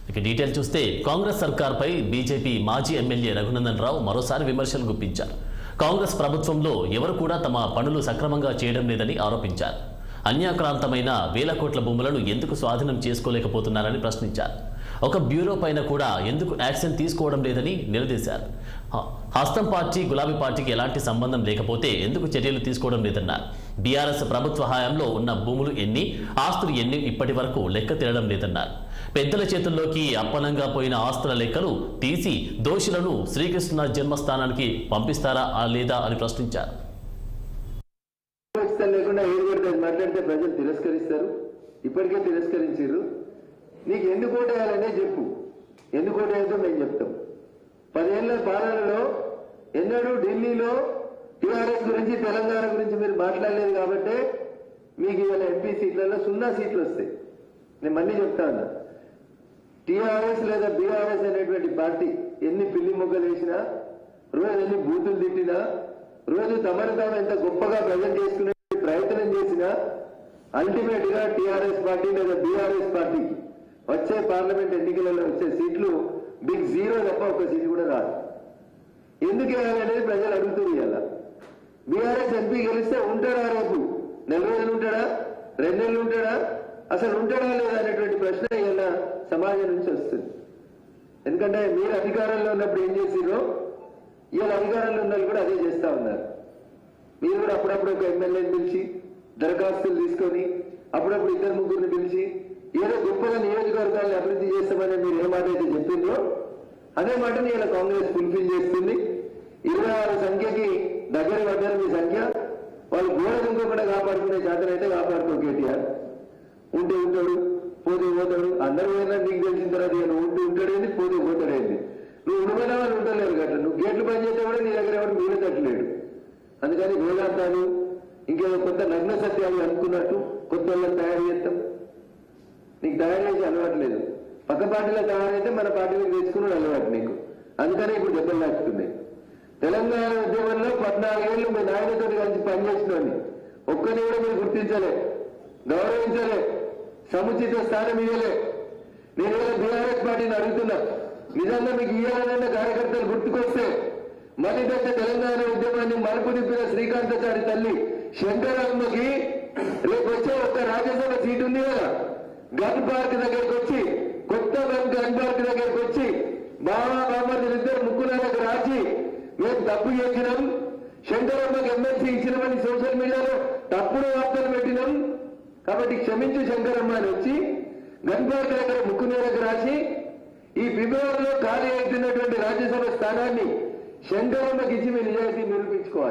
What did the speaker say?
ఇక డీటెయిల్ చూస్తే కాంగ్రెస్ సర్కార్పై బీజేపీ మాజీ ఎమ్మెల్యే రఘునందన్ రావు మరోసారి విమర్శలు గుప్పించారు. కాంగ్రెస్ ప్రభుత్వంలో ఎవరు కూడా తమ పనులు సక్రమంగా చేయడం లేదని ఆరోపించారు. అన్యాక్రాంతమైన వేల కోట్ల భూములను ఎందుకు స్వాధీనం చేసుకోలేకపోతున్నారని ప్రశ్నించారు. ఒక బ్యూరో పైన కూడా ఎందుకు యాక్షన్ తీసుకోవడం లేదని నిలదీశారు. హస్తం పార్టీ గులాబీ పార్టీకి ఎలాంటి సంబంధం లేకపోతే ఎందుకు చర్యలు తీసుకోవడం లేదన్నారు. బీఆర్ఎస్ ప్రభుత్వ హయాంలో ఉన్న భూములు ఎన్ని, ఆస్తులు ఎన్ని ఇప్పటి వరకు లెక్క తినడం లేదన్నారు. పెద్దల చేతుల్లోకి అప్పనంగా పోయిన ఆస్తుల లెక్కలు తీసి దోషులను శ్రీకృష్ణ జన్మస్థానానికి పంపిస్తారా లేదా అని ప్రశ్నించారు. మాట్లాడితే ప్రజలు తిరస్కరిస్తారు, ఇప్పటికే తిరస్కరించారు. నీకు ఎందుకు ఓటేయాలనే చెప్పు, ఎందుకు ఓటేయాలో మేము చెప్తాం. 10 ఏళ్ల పాలనలో ఎన్నడూ ఢిల్లీలో టీఆర్ఎస్ గురించి తెలంగాణ గురించి మీరు మాట్లాడలేదు కాబట్టి మీకు ఇవాళ ఎంపీ సీట్లలో 0 సీట్లు వస్తాయి. నేను మళ్ళీ చెప్తా ఉన్నా, టీఆర్ఎస్ లేదా బీఆర్ఎస్ అనేటువంటి పార్టీ ఎన్ని పిల్లి మొగ్గలు వేసినా, రోజు ఎన్ని బూతులు తిట్టినా, రోజు తమను తాము ఎంత గొప్పగా ప్రజెంట్ చేసుకునే ప్రయత్నం చేసినా అల్టిమేట్ గా టీఆర్ఎస్ పార్టీ లేదా బీఆర్ఎస్ పార్టీకి వచ్చే పార్లమెంట్ ఎన్నికలలో వచ్చే సీట్లు బిగ్ జీరో తప్ప ఒక సీటు కూడా రాదు. ఎందుకు వేయాలనేది ప్రజలు అడుగుతూ ఇవ్వాల. బీఆర్ఎస్ ఎంపీ గెలిస్తే ఉంటాడా, రేపు 4 రోజులు ఉంటాడా, 2 నెలలు ఉంటాడా, అసలు ఉంటాడా లేదా అనేటువంటి ప్రశ్న ఇలా సమాజం నుంచి వస్తుంది. ఎందుకంటే మీరు అధికారంలో ఉన్నప్పుడు ఏం చేసిరో ఇవాళ అధికారంలో ఉన్న వాళ్ళు కూడా అదే చేస్తా ఉన్నారు. మీరు కూడా అప్పుడప్పుడు ఒక ఎమ్మెల్యేని పిలిచి దరఖాస్తులు తీసుకొని అప్పుడప్పుడు 2-3 పిలిచి ఏదో గొప్పగా నియోజకవర్గాన్ని అభివృద్ధి చేస్తామని మీరు ఏ మాట అయితే చెప్పిందో అదే మాటని ఇలా కాంగ్రెస్ ఫుల్ఫిల్ చేస్తుంది. 26 సంఖ్యకి దగ్గర పడ్డారు మీ సంఖ్య. వాళ్ళు గోడ దుంకకుండా కాపాడుకునే చేతనైతే కాపాడుకో కేటీఆర్. ఉంటే ఉంటాడు, పోతే పోతాడు. అందరూ ఏదైనా నీకు తెలిసిన తర్వాత నేను ఉంటూ ఉంటాడేంది, పోతే పోతాడేంది. నువ్వు ఉండమైనా వాళ్ళు ఉండలేరు కదా. నువ్వు గేట్లు పని చేస్తే కూడా నీ దగ్గర ఎవరు మీరే తట్టలేడు. అందుకని వేదాంతాలు ఇంకేదో కొత్త నగ్న సత్యాలు అనుకున్నట్టు కొత్త వాళ్ళని తయారు చేస్తాం. నీకు తయారు చేసి అలవాటు లేదు. పక్క పార్టీలో తయారైతే మన పార్టీలో తెచ్చుకున్నాడు అలవాటు నీకు. అందుకనే ఇప్పుడు దెబ్బలు లాక్కుతున్నాయి. తెలంగాణ ఉద్యమంలో 14 ఏళ్ళు మీ నాయనతో కలిసి పనిచేసినోని ఒక్కరిని కూడా మీరు గుర్తించలే, గౌరవించలే, సముచిత స్థానం ఇవ్వలే. నేను బీఆర్ఎస్ పార్టీని అడుగుతున్నా, నిజంగా మీకు ఇవ్వాలన్న కార్యకర్తలు గుర్తుకొస్తే మధ్యదశ తెలంగాణ ఉద్యమాన్ని మలుపు తిప్పిన శ్రీకాంతాచారి తల్లి శంకరమ్మకి రేపు వచ్చే ఒక రాజ్యసభ సీటు ఉంది కదా, గన్ పార్క్ దగ్గరికి వచ్చి, కొత్త గన్ పార్క్ దగ్గరికి వచ్చి బామర్దులు 2 ముక్కులకు రాసి మేము తప్పు చేసినాం, శంకరమ్మకి ఎమ్మెల్సీ ఇచ్చినామని సోషల్ మీడియాలో తప్పుడు వార్తలు పెట్టినాం కాబట్టి క్షమించు శంకరమ్మ అని వచ్చి గన్ పార్క్ దగ్గర ముక్కునేలకు రాసి ఈ ఫిబ్రవరిలో ఖాళీ అవుతున్నటువంటి రాజ్యసభ స్థానాన్ని శంకరమ్మకి ఇచ్చి మీ నిజాయితీ నిరూపించుకోవాలి.